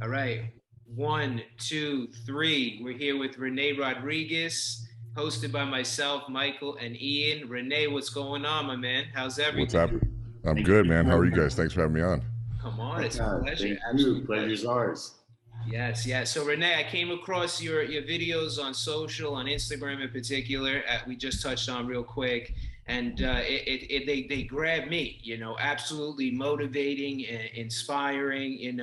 All right. One, two, three. We're here with Rene Rodriguez, hosted by myself, Michael, and Ian. Rene, what's going on, my man? How's What's everything? happening? I'm Thank you good, for man. How are you having guys? us. Thanks for having me on. Come on, Oh it's a God, pleasure. thank you. Absolute pleasure. Pleasure's ours. Yes, yes. So Renee, I came across your videos on social, on Instagram in particular. We just touched on real quick, and they grab me. Absolutely motivating and inspiring.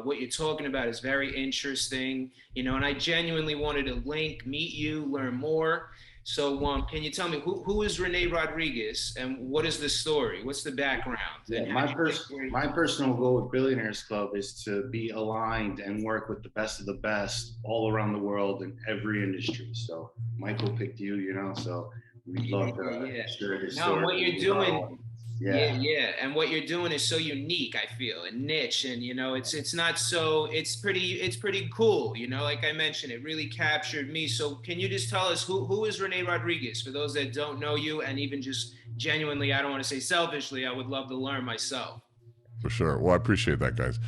What you're talking about is very interesting. And I genuinely wanted to meet you, learn more. So, can you tell me who is Rene Rodriguez and what is the story? What's the background, Yeah, and how did you get where? my personal goal with Billionaires Club is to be aligned and work with the best of the best all around the world in every industry. So Michael picked you, so we'd Yeah, love to yeah. share his No, and story what you're with our doing, audience. yeah, Yeah. yeah, and what you're doing is so unique. I feel and niche, and it's not so. It's pretty cool. Like I mentioned, it really captured me. So, can you just tell us who is Rene Rodriguez for those that don't know you, and even just genuinely, I don't want to say selfishly, I would love to learn myself. For sure. Well, I appreciate that, guys.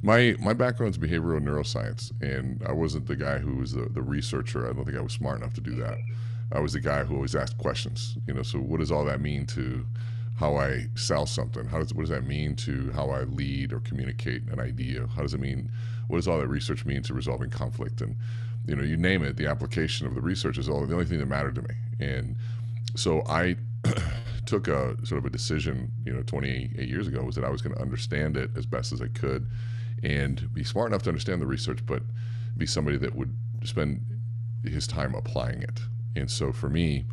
My background's behavioral neuroscience, and I wasn't the guy who was the researcher. I don't think I was smart enough to do that. I was the guy who always asked questions. So what does all that mean to how I sell something? What does that mean to how I lead or communicate an idea? How does it mean? What does all that research mean to resolving conflict? And you name it, the application of the research is the only thing that mattered to me. And so I took a sort of a decision, 28 years ago, was that I was going to understand it as best as I could and be smart enough to understand the research, but be somebody that would spend his time applying it. And so for me,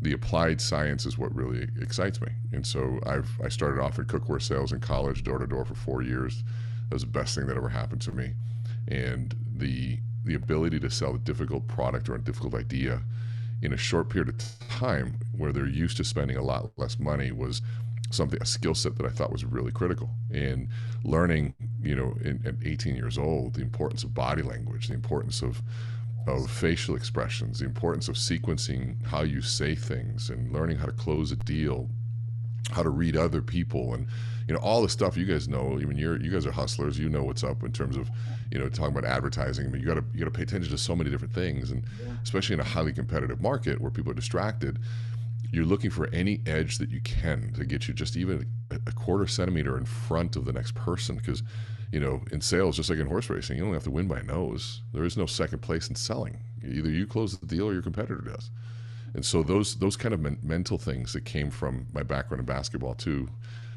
the applied science is what really excites me. And so I started off in cookware sales in college, door to door for 4 years. That was the best thing that ever happened to me. And the ability to sell a difficult product or a difficult idea in a short period of time where they're used to spending a lot less money was a skill set that I thought was really critical. And learning, at 18 years old, the importance of body language, the importance of facial expressions, the importance of sequencing how you say things, and learning how to close a deal, how to read other people, and all the stuff you guys know. I mean, you guys are hustlers. You know what's up in terms of talking about advertising. I mean, you got to pay attention to so many different things, and Yeah. especially in a highly competitive market where people are distracted, you're looking for any edge that you can to get you just even a quarter centimeter in front of the next person. Because in sales, just like in horse racing, you only have to win by a nose. There is no second place in selling. Either you close the deal or your competitor does. And so those kind of mental things that came from my background in basketball too,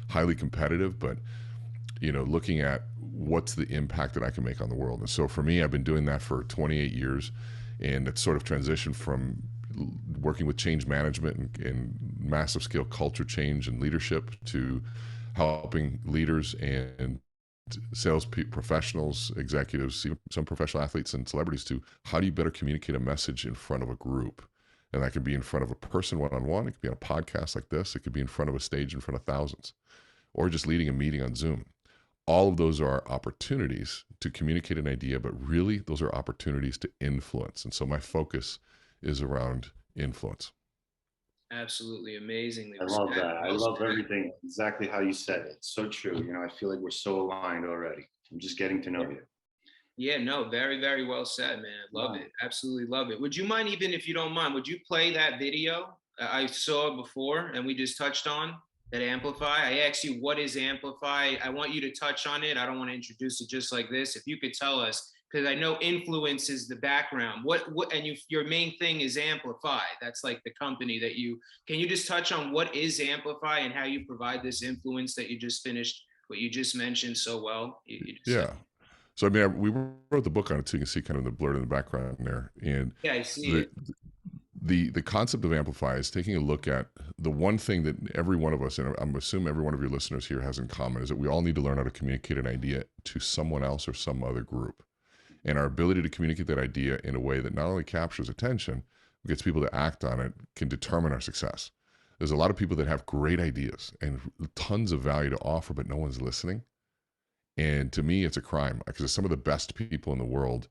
highly competitive, but looking at what's the impact that I can make on the world. And so for me, I've been doing that for 28 years, and it's sort of transitioned from working with change management and massive scale culture change and leadership to helping leaders and professionals, executives, even some professional athletes and celebrities to how do you better communicate a message in front of a group. And that could be in front of a person one-on-one. It could be on a podcast like this. It could be in front of a stage in front of thousands, or just leading a meeting on Zoom. All of those are opportunities to communicate an idea, but really those are opportunities to influence. And so my focus is around influence. Absolutely amazingly I love respect. that. I Well love said. everything exactly how you said it. It's so true. I feel like we're so aligned already. I'm just getting to know you. Yeah, no, very, very well said, man. I love Wow. it. Absolutely love it. Would you mind, even if you don't mind, would you play that video I saw before and we just touched on that Amplify? I asked you, what is Amplify? I want you to touch on it. I don't want to introduce it just like this. If you could tell us, because I know influence is the background. And your main thing is Amplify. That's like the company that can you just touch on what is Amplify and how you provide this influence that you just finished, what you just mentioned so well? You just said. Yeah. So I mean, we wrote the book on it, so you can see kind of the blur in the background there. And Yeah, I see the it. the concept of Amplify is taking a look at the one thing that every one of us, and I'm assuming every one of your listeners here has in common, is that we all need to learn how to communicate an idea to someone else or some other group. And our ability to communicate that idea in a way that not only captures attention, but gets people to act on it, can determine our success. There's a lot of people that have great ideas and tons of value to offer, but no one's listening. And to me, it's a crime because some of the best people in the world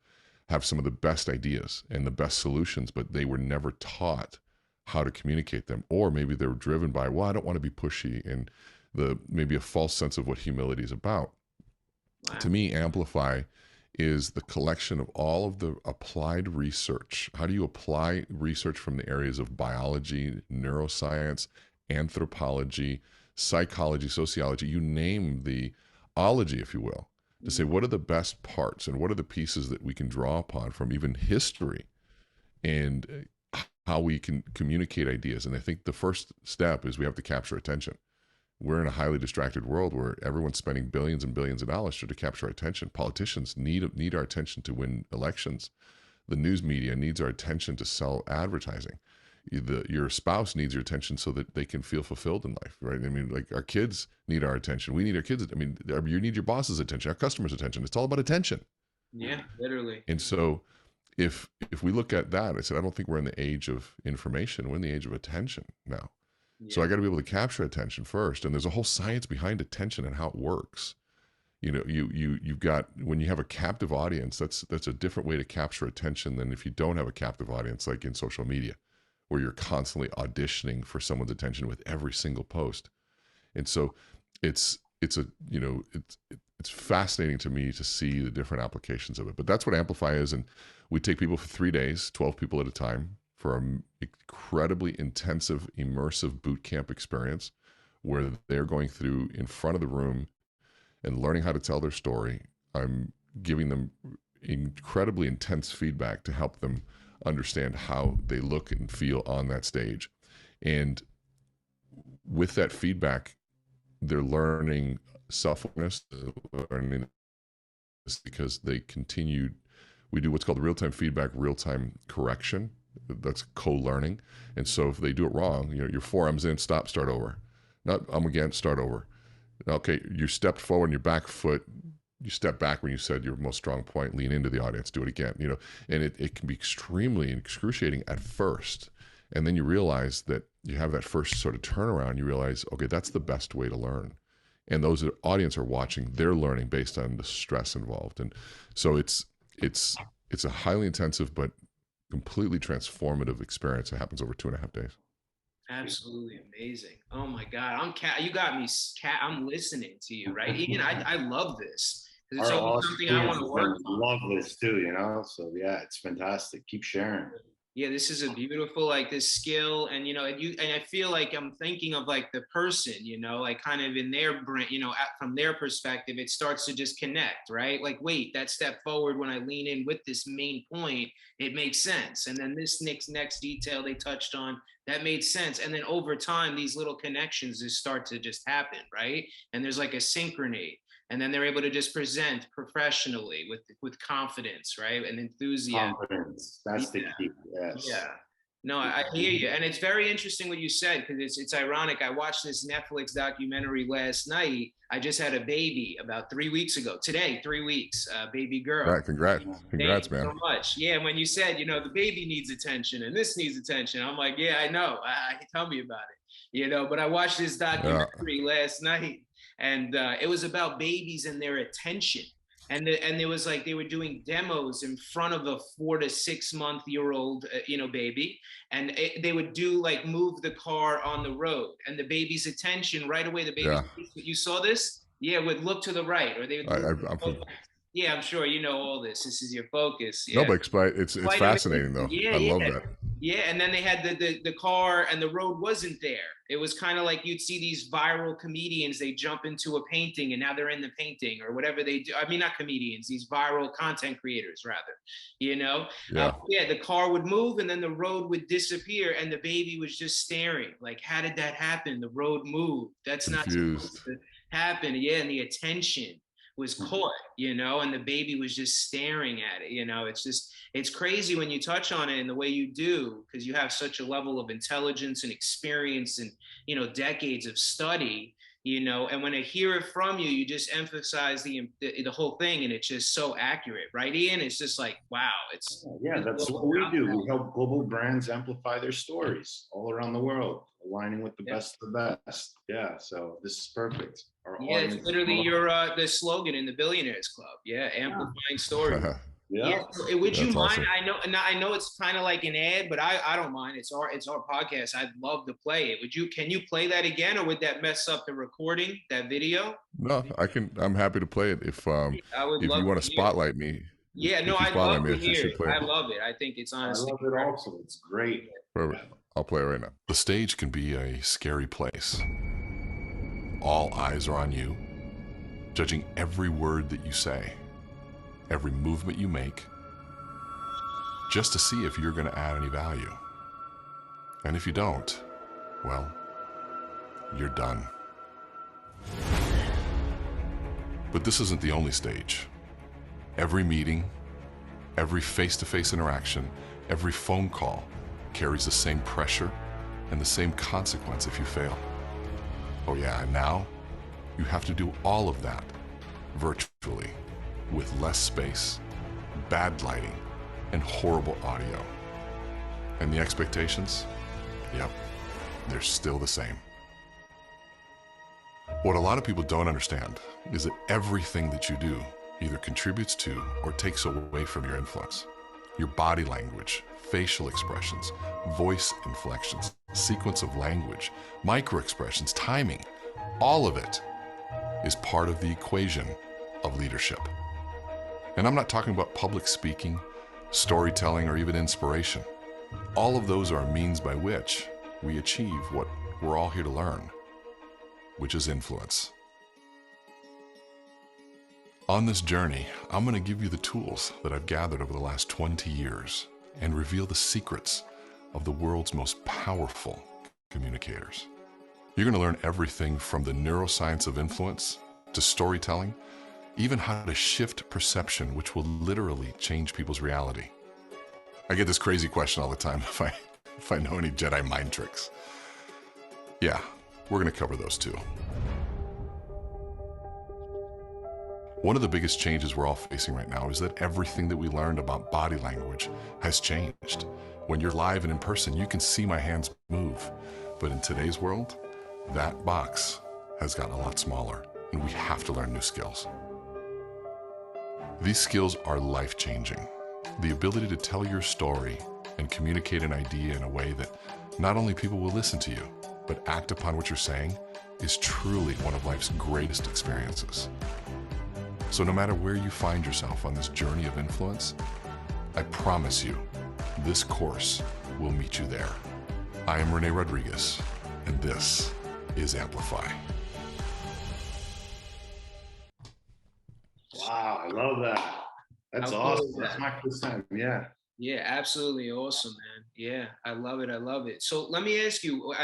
have some of the best ideas and the best solutions, but they were never taught how to communicate them. Or maybe they were driven by, well, I don't want to be pushy, and maybe a false sense of what humility is about. To Wow. me, Amplify is the collection of all of the applied research. How do you apply research from the areas of biology, neuroscience, anthropology, psychology, sociology, you name the ology, if you will, to say what are the best parts and what are the pieces that we can draw upon from even history, and how we can communicate ideas. And I think the first step is we have to capture attention. We're in a highly distracted world where everyone's spending billions and billions of dollars to capture our attention. Politicians need our attention to win elections. The news media needs our attention to sell advertising. Your spouse needs your attention so that they can feel fulfilled in life, right? I mean, like, our kids need our attention. We need our kids. I mean, you need your boss's attention, our customers' attention. It's all about attention. Yeah, literally. And so if we look at that, I said, I don't think we're in the age of information. We're in the age of attention now. Yeah. So I got to be able to capture attention first. And there's a whole science behind attention and how it works. You know, you've got, when you have a captive audience, that's a different way to capture attention than if you don't have a captive audience, like in social media, where you're constantly auditioning for someone's attention with every single post. And so it's fascinating to me to see the different applications of it. But that's what Amplify is. And we take people for 3 days, 12 people at a time, for an incredibly intensive, immersive boot camp experience where they're going through in front of the room and learning how to tell their story. I'm giving them incredibly intense feedback to help them understand how they look and feel on that stage. And with that feedback, they're learning self-awareness, learning this because they continued. We do what's called real-time feedback, real-time correction. That's co-learning. And so if they do it wrong, your forearms in, stop, start over. Not again, start over. Okay, you stepped forward, and your back foot, you step back when you said your most strong point, lean into the audience, do it again. And it can be extremely excruciating at first. And then you realize that you have that first sort of turnaround. You realize, okay, that's the best way to learn. And those audience are watching, they're learning based on the stress involved. And so it's a highly intensive but completely transformative experience that happens over 2.5 days. Absolutely amazing. Oh my God. You got me. I'm listening to you, right? Ian, I love this. It's always something I want to work on. Love this too, so yeah, it's fantastic. Keep sharing. Yeah, this is a beautiful, like, this skill. And, and I feel like I'm thinking of, like, the person, like, kind of in their brain, from their perspective, it starts to just connect, right? Like, wait, that step forward, when I lean in with this main point, it makes sense. And then this next detail they touched on, that made sense. And then over time, these little connections just start to just happen, right? And there's like a synchrony. And then they're able to just present professionally with confidence, right? And enthusiasm. Confidence, that's the key. Yes. Yeah. No, I hear you. And it's very interesting what you said, because it's ironic. I watched this Netflix documentary last night. I just had a baby about 3 weeks ago. Today, 3 weeks, baby girl. Right, congrats, man. So much. Yeah, when you said, the baby needs attention and this needs attention, I'm like, yeah, I know. Tell me about it. But I watched this documentary last night, and it was about babies and their attention. And there was, like, they were doing demos in front of a 4 to 6 month old, baby. And they would do, like, move the car on the road, and the baby's attention right away. The baby, you saw this? Yeah, would look to the right, or they would. Yeah, I'm sure you know all this. This is your focus. Yeah. No, but it's fascinating though. Yeah, I love that. Yeah, and then they had the car, and the road wasn't there. It was kind of like you'd see these viral comedians. They jump into a painting, and now they're in the painting, or whatever they do. I mean, not comedians, these viral content creators, rather. Yeah. The car would move, and then the road would disappear, and the baby was just staring. Like, how did that happen? The road moved. That's not supposed to happen. Yeah, and the attention was caught, and the baby was just staring at it. It's crazy when you touch on it in the way you do, because you have such a level of intelligence and experience and, decades of study, and when I hear it from you, you just emphasize the whole thing, and it's just so accurate, right, Ian? It's just like, wow. That's what we do. We help global brands amplify their stories all around the world, aligning with the best of the best. Yeah, so this is perfect. It's literally the slogan in the Billionaires Club. Yeah, amplifying stories. Yeah. Would you mind? Awesome. I know it's kind of like an ad, but I don't mind. It's our podcast. I'd love to play it. Can you play that again, or would that mess up the recording, that video? No, I can. I'm happy to play it if you want to spotlight me. Yeah, no, If you I'd follow love me, to you hear should it. play I it. love it. I think it's I honestly love it incredible. also. It's great. Perfect. I'll play it right now. The stage can be a scary place. All eyes are on you, judging every word that you say, every movement you make, just to see if you're going to add any value. And if you don't, well, you're done. But this isn't the only stage. Every meeting, every face-to-face interaction, every phone call carries the same pressure and the same consequence if you fail. Oh yeah, and now you have to do all of that virtually with less space, bad lighting, and horrible audio. And the expectations? Yep, they're still the same. What a lot of people don't understand is that everything that you do either contributes to or takes away from your influence. Your body language, facial expressions, voice inflections, sequence of language, micro expressions, timing, all of it is part of the equation of leadership. And I'm not talking about public speaking, storytelling, or even inspiration. All of those are a means by which we achieve what we're all here to learn, which is influence. On this journey, I'm going to give you the tools that I've gathered over the last 20 years and reveal the secrets of the world's most powerful communicators. You're going to learn everything from the neuroscience of influence to storytelling, even how to shift perception, which will literally change people's reality. I get this crazy question all the time if I know any Jedi mind tricks. Yeah, we're going to cover those too. One of the biggest changes we're all facing right now is that everything that we learned about body language has changed. When you're live and in person, you can see my hands move. But in today's world, that box has gotten a lot smaller, and we have to learn new skills. These skills are life-changing. The ability to tell your story and communicate an idea in a way that not only people will listen to you, but act upon what you're saying is truly one of life's greatest experiences. So no matter where you find yourself on this journey of influence, I promise you, this course will meet you there. I am Rene Rodriguez, and this is Amplify. Wow, I love that. That's How cool awesome. is that? That's my first time. Yeah. Yeah, absolutely awesome, man. Yeah, I love it. I love it. So let me ask you,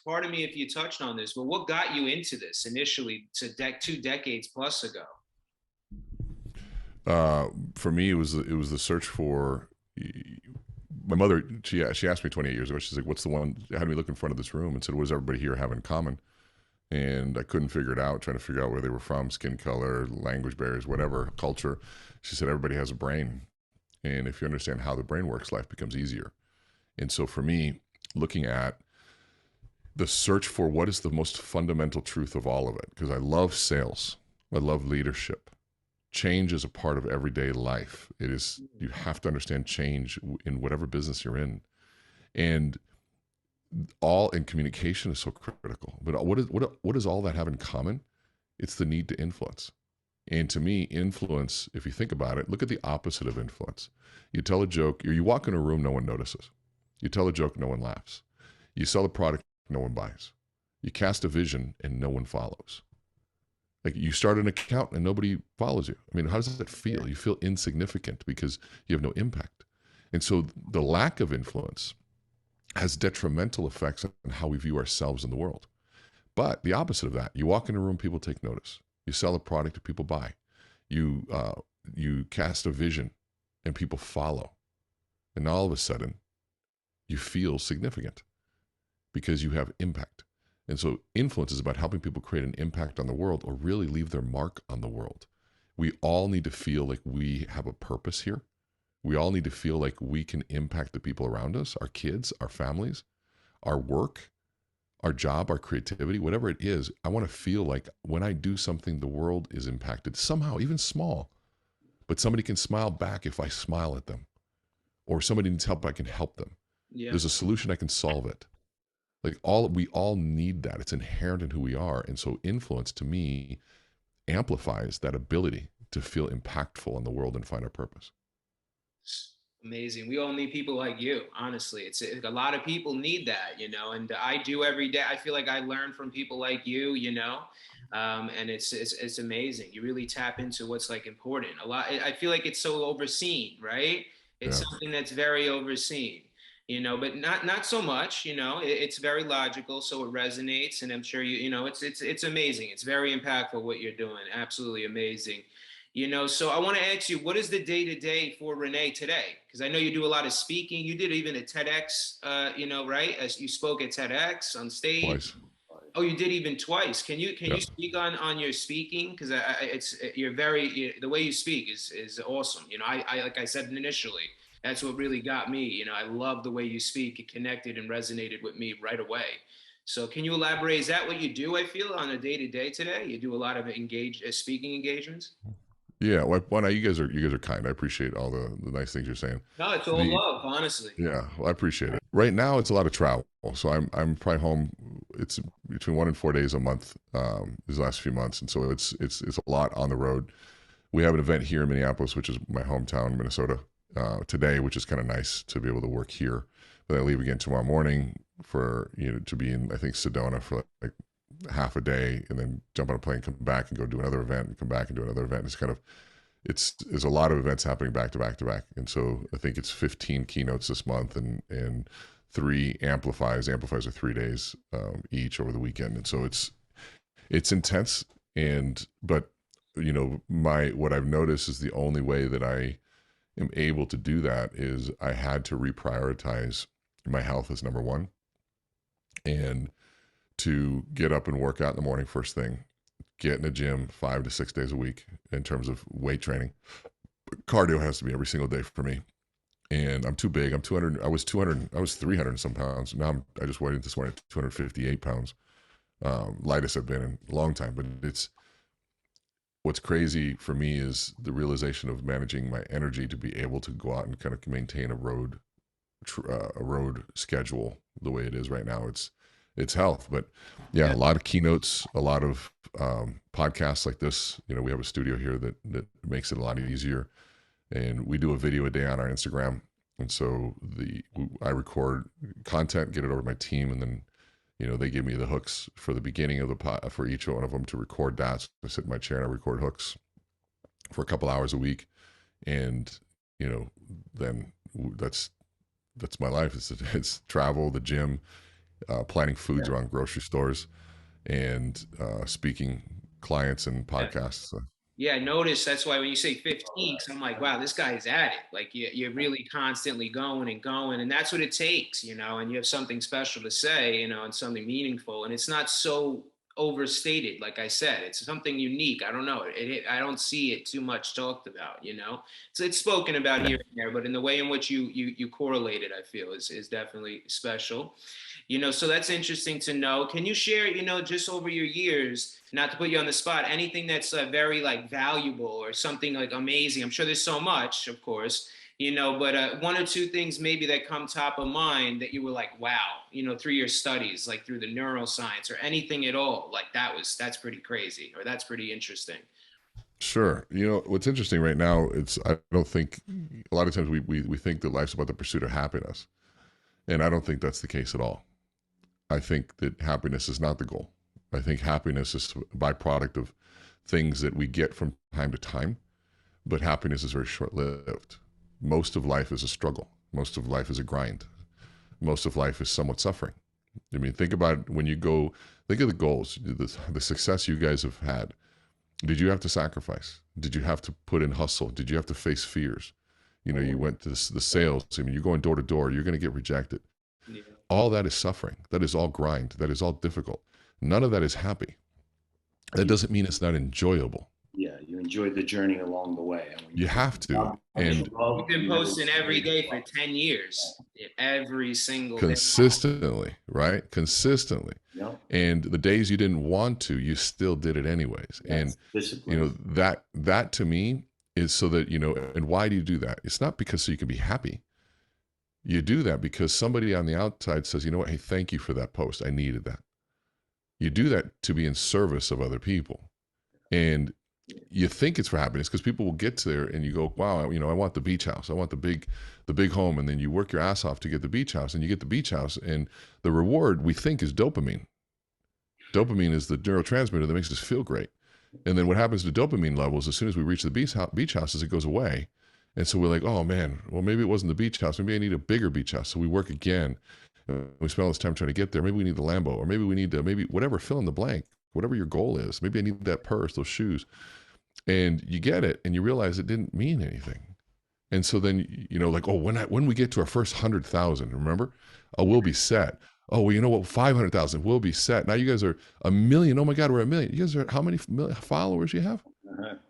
pardon me if you touched on this, but what got you into this initially to 2 decades plus ago? For me, it was the search for my mother. She asked me 28 years ago. She's like, "What's the one?" Had me look in front of this room and said, "What does everybody here have in common?" And I couldn't figure it out. Trying to figure out where they were from, skin color, language barriers, whatever, culture. She said, "Everybody has a brain, and if you understand how the brain works, life becomes easier." And so for me, looking at the search for what is the most fundamental truth of all of it, because I love sales, I love leadership. Change is a part of everyday life. It is, you have to understand change in whatever business you're in. And all in communication is so critical. But what does all that have in common? It's the need to influence. And to me, influence, if you think about it, look at the opposite of influence. You tell a joke, or you walk in a room, no one notices. You tell a joke, no one laughs. You sell a product, no one buys. You cast a vision and no one follows. Like you start an account and nobody follows you. I mean, how does that feel? You feel insignificant because you have no impact. And so the lack of influence has detrimental effects on how we view ourselves in the world. But the opposite of that, you walk in a room, people take notice. You sell a product that people buy. You cast a vision and people follow. And all of a sudden, you feel significant because you have impact. And so influence is about helping people create an impact on the world or really leave their mark on the world. We all need to feel like we have a purpose here. We all need to feel like we can impact the people around us, our kids, our families, our work, our job, our creativity, whatever it is. I want to feel like when I do something, the world is impacted somehow, even small. But somebody can smile back if I smile at them. Or somebody needs help, I can help them. Yeah. There's a solution, I can solve it. Like we all need that. It's inherent in who we are. And so influence to me amplifies that ability to feel impactful in the world and find our purpose. Amazing. We all need people like you. Honestly, it's a lot of people need that, and I do every day. I feel like I learn from people like you, and it's amazing. You really tap into what's like important. A lot. I feel like it's so overseen, right? It's Yeah. something that's very overseen, but not so much. It's very logical, so it resonates, and I'm sure it's amazing. It's very impactful what you're doing. Absolutely amazing. So I want to ask you, what is the day to day for Rene today? Because I know you do a lot of speaking. You did even a TEDx, right? As you spoke at TEDx on stage. Twice. Oh, you did even twice. Can you Yeah. speak on your speaking? Because the way you speak is awesome. I like I said initially, that's what really got me. I love the way you speak. It connected and resonated with me right away. So can you elaborate? Is that what you do? I feel on a day to day today. You do a lot of speaking engagements. Yeah, well, you guys are kind. I appreciate all the nice things you're saying. No, it's all love, honestly. Yeah, well, I appreciate it. Right now, it's a lot of travel, so I'm probably home. It's between 1 and 4 days a month these last few months, and so it's a lot on the road. We have an event here in Minneapolis, which is my hometown, Minnesota, today, which is kind of nice to be able to work here. But I leave again tomorrow morning for to be in, I think, Sedona for like half a day, and then jump on a plane, come back and go do another event, and come back and do another event. It's kind of there's a lot of events happening back to back to back, and so I think it's 15 keynotes this month and 3 amplifies. Amplifies are 3 days each over the weekend, and so it's intense. But what I've noticed is the only way that I am able to do that is I had to reprioritize my health as number one, and to get up and work out in the morning first thing, get in the gym 5 to 6 days a week in terms of weight training. Cardio has to be every single day for me. And I'm too big. I'm 200. I was 200. I was 300 and some pounds. Now I just weighed this morning 258 pounds. Lightest I've been in a long time. But what's crazy for me is the realization of managing my energy to be able to go out and kind of maintain a road schedule the way it is right now. It's health, but yeah, a lot of keynotes, a lot of podcasts like this. We have a studio here that makes it a lot easier, and we do a video a day on our Instagram. And so I record content, get it over to my team, and then they give me the hooks for the beginning of the pod for each one of them to record that. So I sit in my chair and I record hooks for a couple hours a week, and then that's my life. It's travel, the gym, planning foods around grocery stores, and speaking clients and podcasts. So. Yeah, I noticed. That's why when you say 15, I'm like, wow, this guy's at it. Like you're really constantly going and going, and that's what it takes, and you have something special to say, and something meaningful, and it's not so overstated. Like I said, it's something unique. I don't know. I don't see it too much talked about, So it's spoken about here and there, but in the way in which you correlate it, I feel is definitely special. So that's interesting to know. Can you share, just over your years, not to put you on the spot, anything that's very like valuable or something like amazing? I'm sure there's so much, of course, but 1 or 2 things maybe that come top of mind that you were like, wow, through your studies, like through the neuroscience or anything at all, like that's pretty crazy, or that's pretty interesting. Sure. What's interesting right now, I don't think a lot of times we think that life's about the pursuit of happiness. And I don't think that's the case at all. I think that happiness is not the goal. I think happiness is a byproduct of things that we get from time to time, but happiness is very short-lived. Most of life is a struggle. Most of life is a grind. Most of life is somewhat suffering. I mean, think about it when you go, think of the goals, the success you guys have had. Did you have to sacrifice? Did you have to put in hustle? Did you have to face fears? You went to the sales. I mean, you're going door to door. You're going to get rejected. Yeah. All that is suffering. That is all grind. That is all difficult. None of that is happy. That doesn't mean it's not enjoyable. Yeah, you enjoy the journey along the way. You have to. And you've been posting every day for 10 years, every single consistently, day. Right? Consistently. Yep. And the days you didn't want to, you still did it anyways. Yes, and that to me is so that, and why do you do that? It's not because so you can be happy. You do that because somebody on the outside says, you know what? Hey, thank you for that post. I needed that. You do that to be in service of other people. And you think it's for happiness because people will get there and you go, wow, you know, I want the beach house. I want the big home. And then you work your ass off to get the beach house and you get the beach house. And the reward we think is dopamine. Dopamine is the neurotransmitter that makes us feel great. And then what happens to dopamine levels as soon as we reach the beach house is it goes away. And so we're like, oh man, well, maybe it wasn't the beach house. Maybe I need a bigger beach house. So we work again. We spend all this time trying to get there. Maybe we need the Lambo, or maybe we need to, maybe whatever, fill in the blank, whatever your goal is. Maybe I need that purse, those shoes. And you get it and you realize it didn't mean anything. And so then, you know, like, oh, when we get to our first 100,000, remember? Oh, we'll be set. Oh, well, you know what? 500,000, we'll be set. Now you guys are a million. Oh my God, we're a million. You guys are, how many followers you have?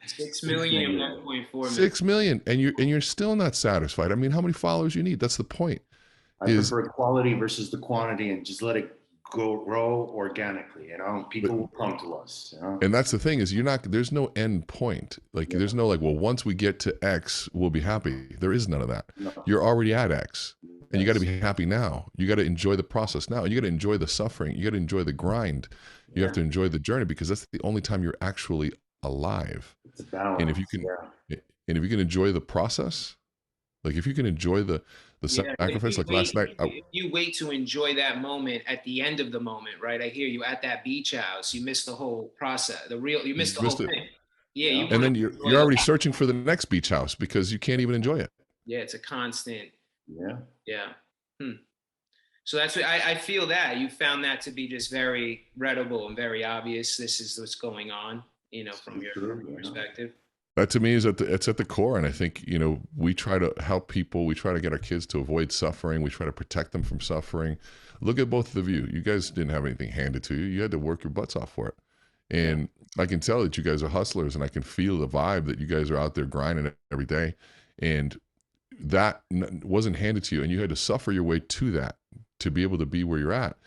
6 million and 1.4 million. 6 million. And you're still not satisfied. I mean, how many followers you need? That's the point. I prefer quality versus the quantity, and just let it grow organically. You know, people will come to us. You know? And that's the thing is there's no end point. Like there's no like, well, once we get to X, we'll be happy. There is none of that. No. You're already at X. And you got to be happy now. You got to enjoy the process now. You got to enjoy the suffering. You got to enjoy the grind. You have to enjoy the journey because that's the only time you're actually alive. It's a balance. And if you can enjoy the process, like if you can enjoy the sacrifice, like last night. If you wait to enjoy that moment at the end of the moment, right? I hear you at that beach house. You missed the whole process. You missed the whole thing. Yeah. And then you're already searching for the next beach house because you can't even enjoy it. Yeah, it's a constant. Yeah. So that's what I feel that you found that to be just very readable and very obvious. This is what's going on, you know, from your perspective. That to me is it's at the core. And I think, you know, we try to help people. We try to get our kids to avoid suffering. We try to protect them from suffering. Look at both of you. You guys didn't have anything handed to you. You had to work your butts off for it. And I can tell that you guys are hustlers, and I can feel the vibe that you guys are out there grinding every day. And that wasn't handed to you, and you had to suffer your way to that to be able to be where you're at.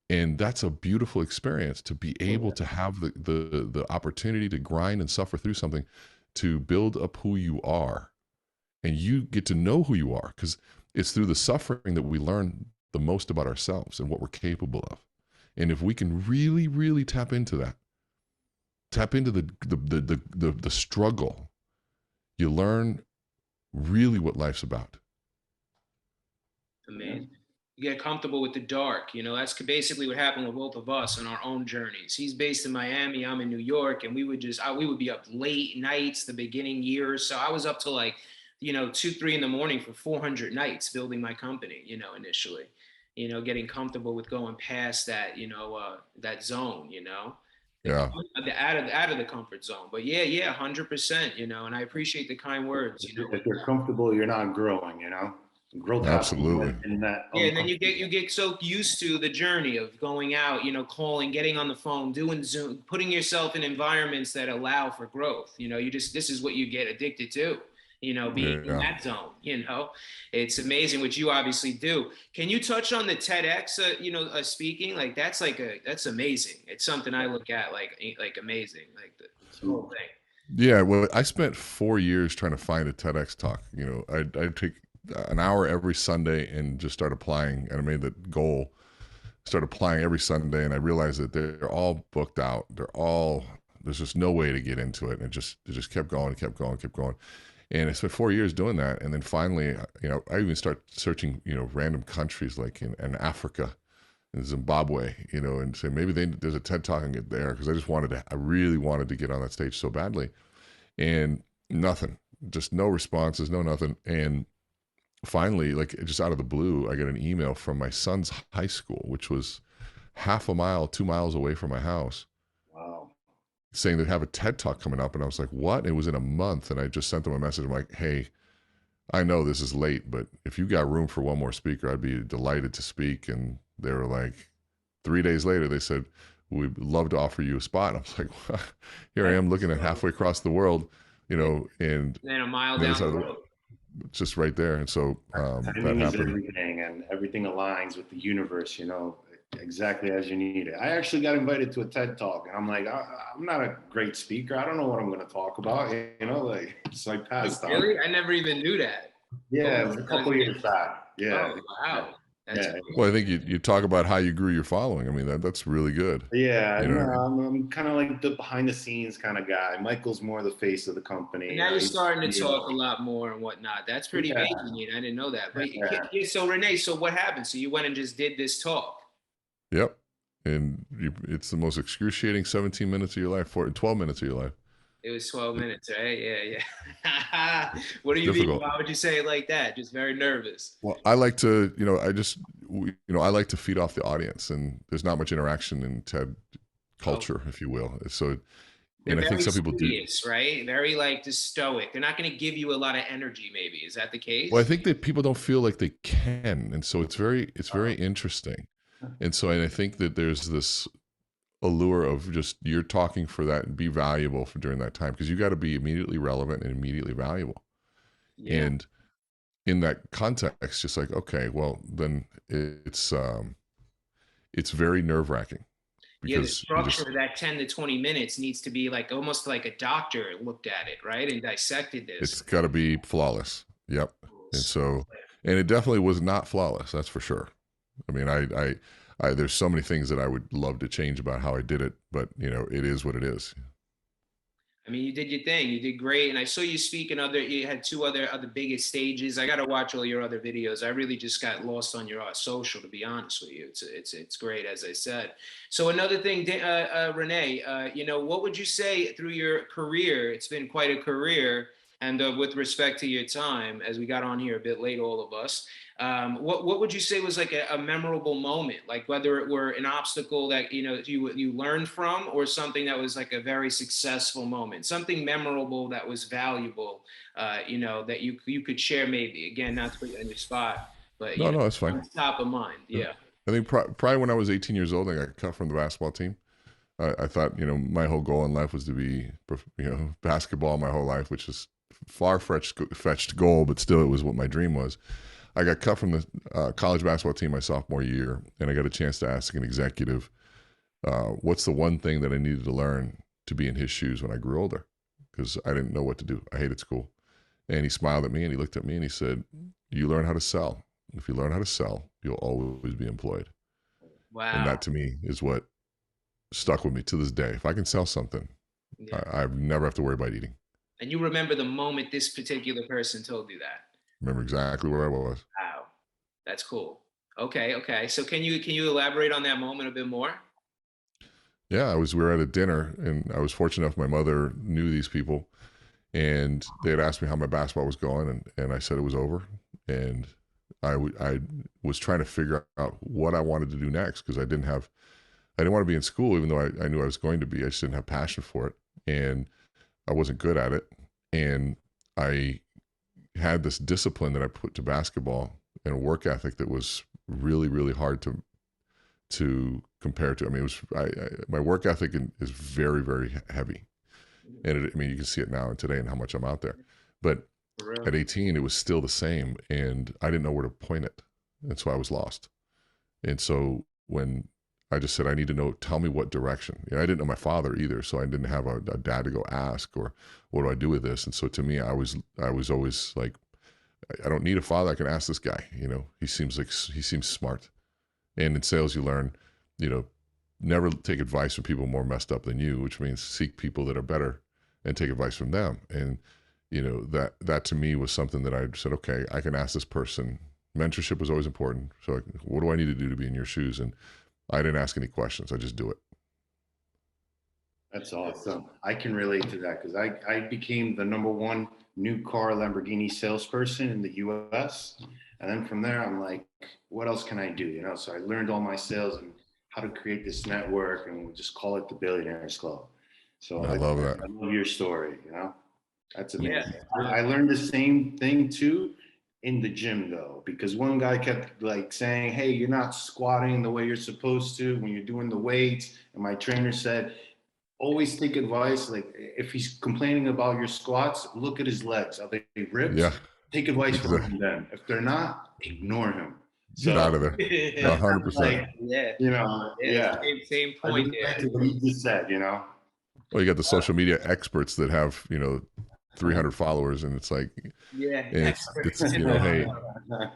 And that's a beautiful experience, to be able to have the opportunity to grind and suffer through something to build up who you are. And you get to know who you are because it's through the suffering that we learn the most about ourselves and what we're capable of. And if we can really, really tap into that, tap into the struggle, you learn really what life's about. Amazing. You get comfortable with the dark. You know, that's basically what happened with both of us on our own journeys. He's based in Miami, I'm in New York, and we would be up late nights the beginning years. So I was up to like, you know, 2, 3 in the morning for 400 nights building my company, you know, initially, you know, getting comfortable with going past that, you know, that zone, you know. Yeah. Out of the comfort zone. But yeah, 100%, you know, and I appreciate the kind words, you know. If you're comfortable, you're not growing, you know. Growth absolutely. In that and then you get so used to the journey of going out, you know, calling, getting on the phone, doing Zoom, putting yourself in environments that allow for growth. You know, this is what you get addicted to. You know, being in that zone, you know, it's amazing what you obviously do. Can you touch on the TEDx, you know, speaking? Like, that's amazing. It's something I look at like amazing, like the whole thing. Yeah. Well, I spent 4 years trying to find a TEDx talk. You know, I'd take an hour every Sunday and just start applying. And I made that goal, start applying every Sunday. And I realized that they're all booked out. There's just no way to get into it. And it just kept going. And I spent 4 years doing that. And then finally, you know, I even start searching, you know, random countries like in Africa, in Zimbabwe, you know, and say maybe there's a TED Talk and get there. Cause I really wanted to get on that stage so badly, and nothing, just no responses, no nothing. And finally, like just out of the blue, I get an email from my son's high school, which was 2 miles away from my house. Saying they have a TED Talk coming up. And I was like, what? And it was in a month. And I just sent them a message. I'm like, hey, I know this is late, but if you got room for one more speaker, I'd be delighted to speak. And they were like, 3 days later, they said, we'd love to offer you a spot. And I was like, well, here I am looking at halfway across the world, you know, and then a mile down the road. Just right there. And so that happened. Everything, and everything aligns with the universe, you know, exactly as you need it. I actually got invited to a TED Talk, and I'm like, I'm not a great speaker. I don't know what I'm going to talk about, you know, like, so I passed on. Really? I never even knew that. Yeah, it was a couple years back. Yeah. Oh, wow. That's Yeah. Well, I think you talk about how you grew your following. I mean, that's really good. Yeah, You know no, what I mean? I'm kind of like the behind the scenes kind of guy. Michael's more the face of the And company. now you're He's starting to talk a CEO. lot more and whatnot. That's pretty Yeah, amazing. I didn't know that. But yeah. yeah, so Renee, so what happened? So you went and just did this talk. Yep. And it's the most excruciating 17 minutes of your life, 12 minutes of your life. It was 12 minutes, right? Yeah, yeah. What do It's you mean? difficult. Why would you say it like that? Just very nervous. Well, I like to, I like to feed off the audience, and there's not much interaction in TED Oh, culture, if you will. So, they're and I think very some people do. serious, right? Very like just stoic. They're not going to give you a lot of energy, maybe. Is that the Well, I case? think that people don't feel like they can, and so it's very interesting. And I think that there's this allure of just you're talking for that and be valuable for during that time because you got to be immediately relevant and immediately valuable. Yeah. And in that context, just like, okay, well, then it's very nerve wracking Yeah, the because you structure just of that 10 to 20 minutes needs to be like almost like a doctor looked at it, right? And dissected this. it's got to be flawless. Yep. And it definitely was not flawless. That's for sure. I mean, there's so many things that I would love to change about how I did it, but it is what it is. I mean, you did your thing. You did great, and I saw you speak in other. You had two other biggest stages. I got to watch all your other videos. I really just got lost on your social, to be honest with you. It's great, as I said. So another thing, Renee, what would you say through your career? It's been quite a career, and with respect to your time, as we got on here a bit late, all of us. What would you say was like a memorable moment, like whether it were an obstacle that you learned from, or something that was like a very successful moment, something memorable that was valuable, that you could share, maybe, again, not to put you on your spot, but No, no, that's fine. top of mind. Yeah. I think probably when I was 18 years old, I got cut from the basketball team. I thought, my whole goal in life was to be, basketball my whole life, which is far-fetched goal, but still it was what my dream was. I got cut from the college basketball team my sophomore year, and I got a chance to ask an executive, what's the one thing that I needed to learn to be in his shoes when I grew older? Because I didn't know what to do. I hated school. And he smiled at me and he looked at me and he said, you learn how to sell. If you learn how to sell, you'll always be employed. Wow. And that to me is what stuck with me to this day. If I can sell something, Yeah. I never have to worry about eating. And you remember the moment this particular person told you that? Remember exactly where I was. Wow, that's cool. Okay. So can you elaborate on that moment a bit more? Yeah, we were at a dinner, and I was fortunate enough. My mother knew these people, and they had asked me how my basketball was going, and I said it was over. And I was trying to figure out what I wanted to do next because I didn't want to be in school, even though I knew I was going to be. I just didn't have passion for it, and I wasn't good at it. And I had this discipline that I put to basketball and a work ethic that was really, really hard to compare to. I mean, my work ethic is very, very heavy. And you can see it now and today and how much I'm out there. But at 18, it was still the same. And I didn't know where to point it. And so I was lost. And so when I just said, I need to know, tell me what direction. I didn't know my father either. So I didn't have a dad to go ask, or what do I do with this? And so to me, I was always like, I don't need a father. I can ask this guy, he seems smart. And in sales, you learn, never take advice from people more messed up than you, which means seek people that are better and take advice from them. And, that to me was something that I said, okay, I can ask this person. Mentorship was always important. So what do I need to do to be in your shoes? And I didn't ask any questions. I just do it. That's awesome. I can relate to that because I became the #1 new car Lamborghini salesperson in the US. And then from there, I'm like, what else can I do? So I learned all my sales and how to create this network, and we'll just call it the Billionaires Club. So I love that. I love your story, That's amazing. Yeah. I learned the same thing too in the gym though, because one guy kept like saying, hey, you're not squatting the way you're supposed to when you're doing the weights. And my trainer said, always take advice. Like if he's complaining about your squats, look at his legs. Are they ripped? Yeah. Take advice from them. If they're not, ignore him. Get out of there. 100%. Like, yeah. Same point. What he just said, Well, you got the social media experts that have, 300 followers, and it's like, Yeah. and it's hey,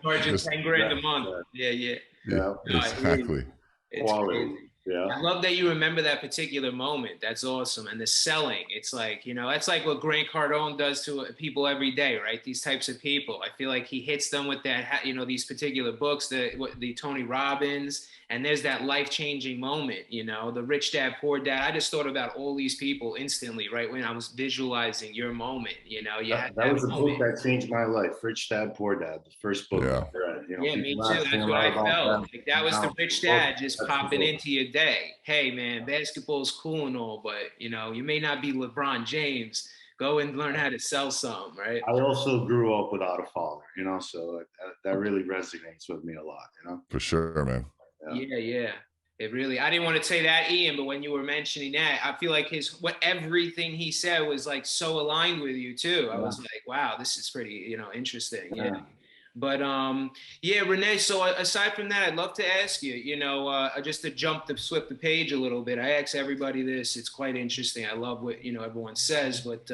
Charging Just 10 grand a month. Yeah, yeah. yeah, Yeah. No, exactly. it's Quality. crazy. Yeah. I love that you remember that particular moment. That's awesome. And the selling, it's like, that's like what Grant Cardone does to people every day, right? These types of people. I feel like he hits them with that, these particular books, the Tony Robbins, and there's that life-changing moment, the Rich Dad, Poor Dad. I just thought about all these people instantly, right? When I was visualizing your moment, you had That was a moment. book that changed my life. Rich Dad, Poor Dad, the first book Yeah. I read. Yeah, me people too. ask me That's a what lot I about felt. that. Like that was the Now, rich the book, dad just that's the popping book. into your day. Hey, man, basketball's cool and all, but you may not be LeBron James. Go and learn how to sell some, right? I also grew up without a father, so that really resonates with me a lot. For sure, man. Yeah, yeah. It really. I didn't want to say that, Ian, but when you were mentioning that, I feel like everything he said was like so aligned with you too. I was like, wow, this is pretty, interesting. Yeah. But yeah, Rene. So aside from that, I'd love to ask you, just to flip the page a little bit. I ask everybody this. It's quite interesting. I love what everyone says. But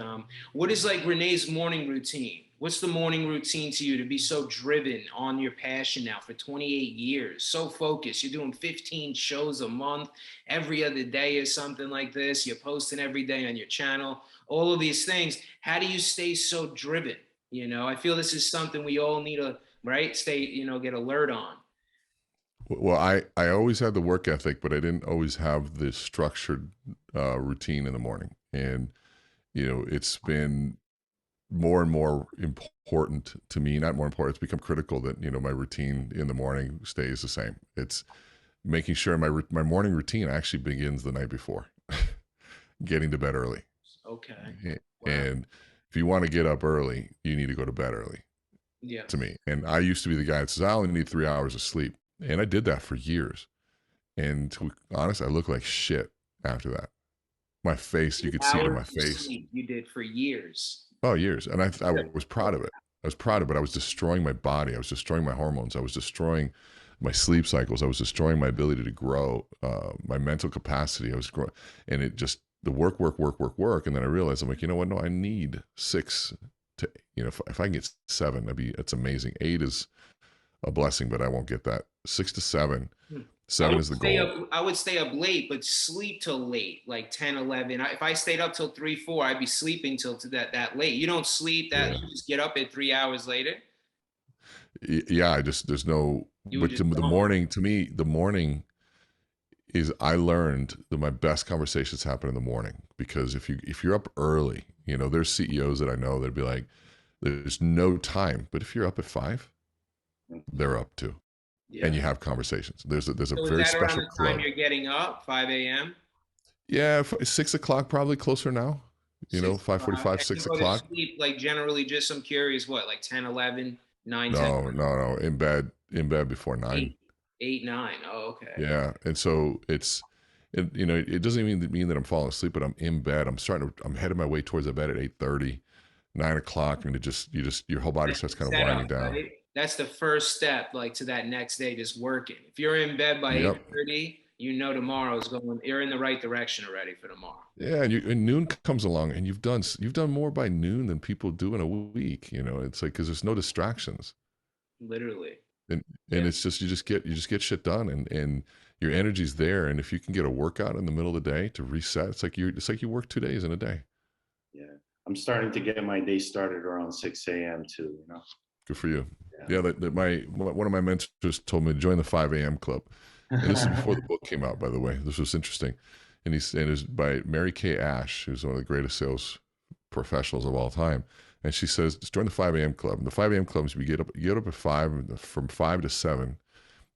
what is like Rene's morning routine? What's the morning routine to you to be so driven on your passion now for 28 years? So focused. You're doing 15 shows a month, every other day or something like this. You're posting every day on your channel. All of these things. How do you stay so driven? I feel this is something we all need to, right, stay, get alert on. Well, I always had the work ethic, but I didn't always have the structured routine in the morning. And, it's been more and more important to me, not more important, it's become critical that, my routine in the morning stays the same. It's making sure my morning routine actually begins the night before, getting to bed early. Okay. Wow. And if you want to get up early, you need to go to bed early. Yeah. To me. And I used to be the guy that says, I only need 3 hours of sleep. And I did that for years. And to be honest, I look like shit after that. My face, you could see it in my face. You did for years. Oh, years. And I was proud of it. I was proud of it. I was destroying my body. I was destroying my hormones. I was destroying my sleep cycles. I was destroying my ability to grow, my mental capacity. I was growing. And it just, the work. And then I realized, I'm like, you know what? No, I need 6 to, if I can get 7, it's amazing. 8 is a blessing, but I won't get that. 6 to 7. 7 is the goal. I would stay up late, but sleep till late, like 10, 11. If I stayed up till 3, 4, I'd be sleeping till that late. You don't sleep that, you just get up at 3 hours later? Yeah, there's no, but the morning, to me, the morning is, I learned that my best conversations happen in the morning, because if you're up early, there's CEOs that I know that'd be like, there's no time, but if you're up at 5, they're up too. Yeah. And you have conversations. There's a very special club. Time you're getting up, 5 a.m. Yeah, 6 o'clock probably closer now. 5:45, 6 o'clock. Sleep, like generally, just I'm curious, what, like 10, 11, 9, no, 10? No, in bed before 9. 8, 9. Oh, okay. Yeah, and so it doesn't even mean that I'm falling asleep, but I'm in bed. I'm headed my way towards the bed at 8:30, 9 o'clock, and your whole body starts kind of winding down. Right? That's the first step, like, to that next day, just working. If you're in bed by 8:30, you're in the right direction already for tomorrow. Yeah, and noon comes along, and you've done more by noon than people do in a week. It's like, because there's no distractions. Literally. And it's just you just get shit done, and your energy's there. And if you can get a workout in the middle of the day to reset, it's like you work 2 days in a day. Yeah, I'm starting to get my day started around 6 a.m. too. Good for you. Yeah, one of my mentors told me to join the 5 a.m. club. And this is before the book came out, by the way. This was interesting. And it was by Mary Kay Ash, who's one of the greatest sales professionals of all time. And she says, just join the 5 a.m. club. And the 5 a.m. club is, you get up at 5, from 5 to 7,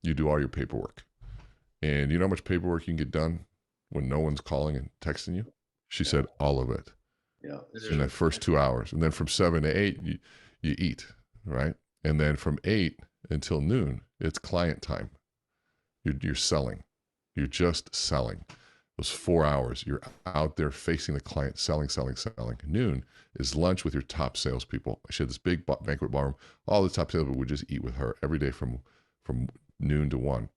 you do all your paperwork. And you know how much paperwork you can get done when no one's calling and texting you? She said, all of it. Yeah. In that first 2 hours. And then from 7 to 8, you eat, right? And then from 8 until noon, it's client time. You're selling. You're just selling. Those 4 hours, you're out there facing the client, selling. Noon is lunch with your top salespeople. She had this big banquet ballroom. All the top salespeople would just eat with her every day from noon to 1.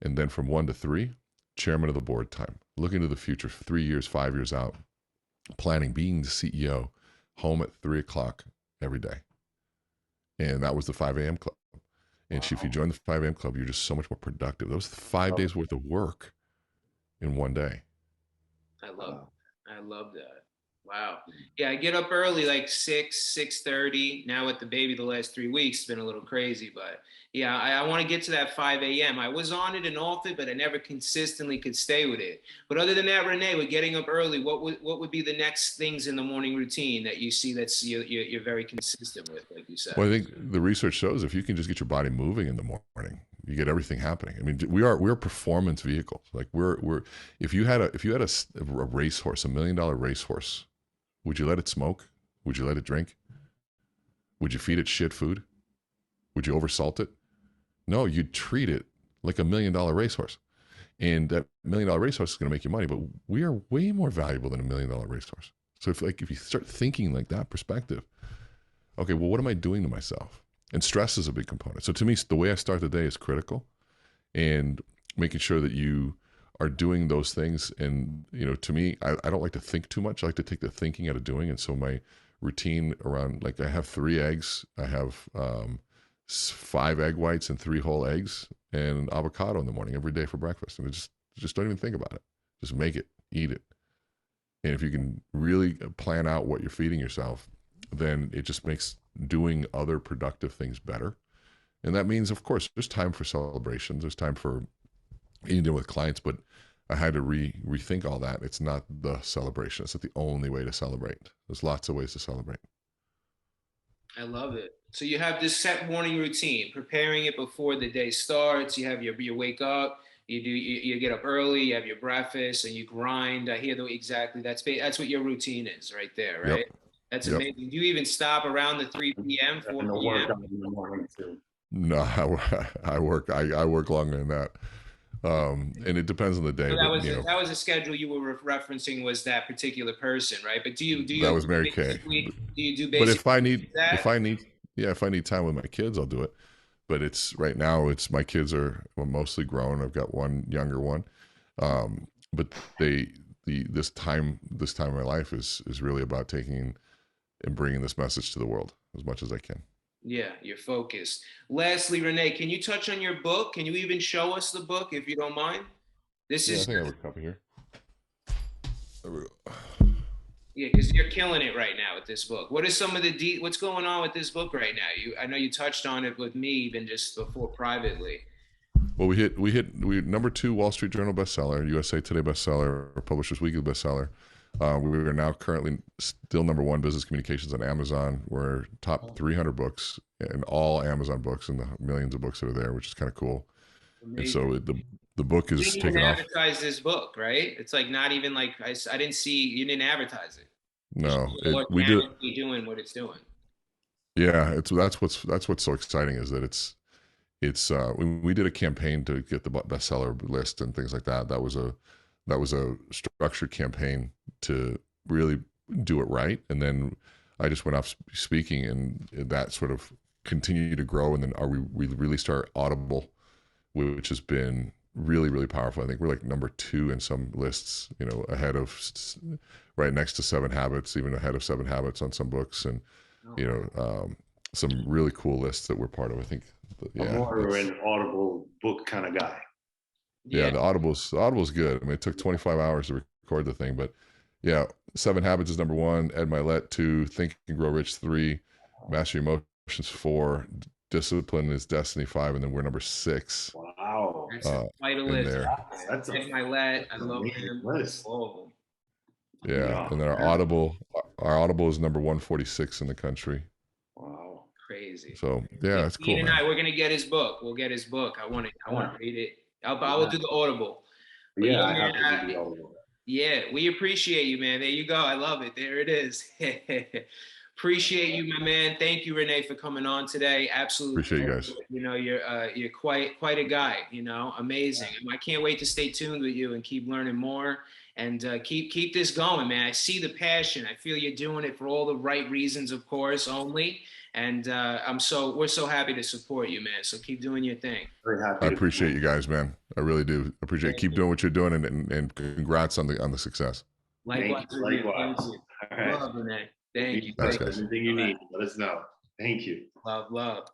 And then from 1 to 3, chairman of the board time. Looking to the future, 3 years, 5 years out. Planning, being the CEO, home at 3 o'clock every day. And that was the 5 a.m. club. And if you join the 5 a.m. club, you're just so much more productive. Those 5 days worth of work in one day. I love that. Wow. Yeah, I get up early, like 6:30. Now with the baby, the last 3 weeks, it's been a little crazy, but yeah, I want to get to that 5 a.m. I was on it and off it, but I never consistently could stay with it. But other than that, Rene, with getting up early, what would be the next things in the morning routine that you see that's you're very consistent with, like you said? Well, I think the research shows if you can just get your body moving in the morning, you get everything happening. I mean, we're performance vehicles. Like if you had a racehorse, $1 million racehorse, would you let it smoke? Would you let it drink? Would you feed it shit food? Would you oversalt it? No, you'd treat it like $1 million racehorse. And that $1 million racehorse is going to make you money, but we are way more valuable than $1 million racehorse. So if you start thinking like that perspective, okay, well, what am I doing to myself? And stress is a big component. So to me, the way I start the day is critical, and making sure that you are doing those things. And, to me, I don't like to think too much. I like to take the thinking out of doing. And so my routine around, like, I have 3 eggs. I have 5 egg whites and 3 whole eggs and avocado in the morning every day for breakfast. And just don't even think about it. Just make it, eat it. And if you can really plan out what you're feeding yourself, then it just makes doing other productive things better. And that means, of course, there's time for celebrations. There's time for eating with clients, but I had to rethink all that. It's not the celebration. It's not the only way to celebrate. There's lots of ways to celebrate. I love it. So you have this set morning routine, preparing it before the day starts. You have you wake up, you get up early, you have your breakfast, and you grind. I hear exactly that's what your routine is right there, right? Yep. That's amazing. Do you even stop around the 3 p.m., 4 p.m.? In the morning too. No, I work longer than that. And it depends on the day. So but, that was a schedule you were referencing, was that particular person, right? But do you that was Mary Kay. do you do basically But if I need time with my kids, I'll do it. But right now my kids are mostly grown. I've got one younger one. But this time in my life is really about taking and bringing this message to the world as much as I can. Yeah, you're focused. Lastly, Rene, can you touch on your book? Can you even show us the book if you don't mind? I think I have a copy here. Yeah, because you're killing it right now with this book. What is some of what's going on with this book right now? I know you touched on it with me even just before privately. Well, we hit number 2 Wall Street Journal bestseller, USA Today bestseller, Publishers Weekly bestseller. We are now currently still number 1 business communications on Amazon. We're top 300 books and all Amazon books and the millions of books that are there, which is kind of cool. Amazing. And so the book is taking off. You advertise this book, right? It's like not even like I didn't see you didn't advertise it. No, we do doing what it's doing. Yeah, that's what's so exciting is that it's we did a campaign to get the bestseller list and things like that. That was a structured campaign to really do it right. And then I just went off speaking, and that sort of continued to grow. And then we released our Audible, which has been really, really powerful. I think we're like number 2 in some lists, ahead of, right next to 7 Habits, even ahead of 7 Habits on some books, and some really cool lists that we're part of. I think. I'm more an Audible book kind of guy. Yeah, the Audible's good. I mean, it took 25 hours to record the thing, but yeah, 7 Habits is number 1, Ed Milet 2, Think and Grow Rich 3, Master Your Emotions 4, Discipline is Destiny 5, and then we're number 6. Wow, that's quite a list. That's Ed Milet, I love him. List. Oh. Yeah, and then our Audible is number 146 in the country. Wow, crazy. So yeah, that's cool. Ian and I, we're gonna get his book. We'll get his book. I want to read it. I will do the Audible. But yeah, I have to do the Audible. Yeah, we appreciate you, man. There you go. I love it. There it is. Appreciate you, my man. Thank you, Rene, for coming on today. Absolutely. Appreciate you guys. You're quite a guy. Amazing. I can't wait to stay tuned with you and keep learning more and keep this going, man. I see the passion. I feel you're doing it for all the right reasons, of course, only. And we're so happy to support you, man. So keep doing your thing. Very happy. I appreciate you guys, man. I really do. I appreciate it. Keep doing what you're doing, and congrats on the success. Likewise. Likewise. All right. Love, Rene. Thank you. Thanks, guys. Anything you need, let us know. Thank you. Love.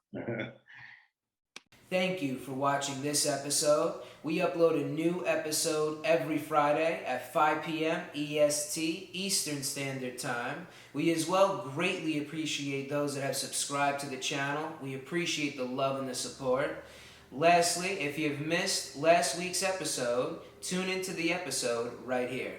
Thank you for watching this episode. We upload a new episode every Friday at 5 p.m. EST, Eastern Standard Time. We as well greatly appreciate those that have subscribed to the channel. We appreciate the love and the support. Lastly, if you've missed last week's episode, tune into the episode right here.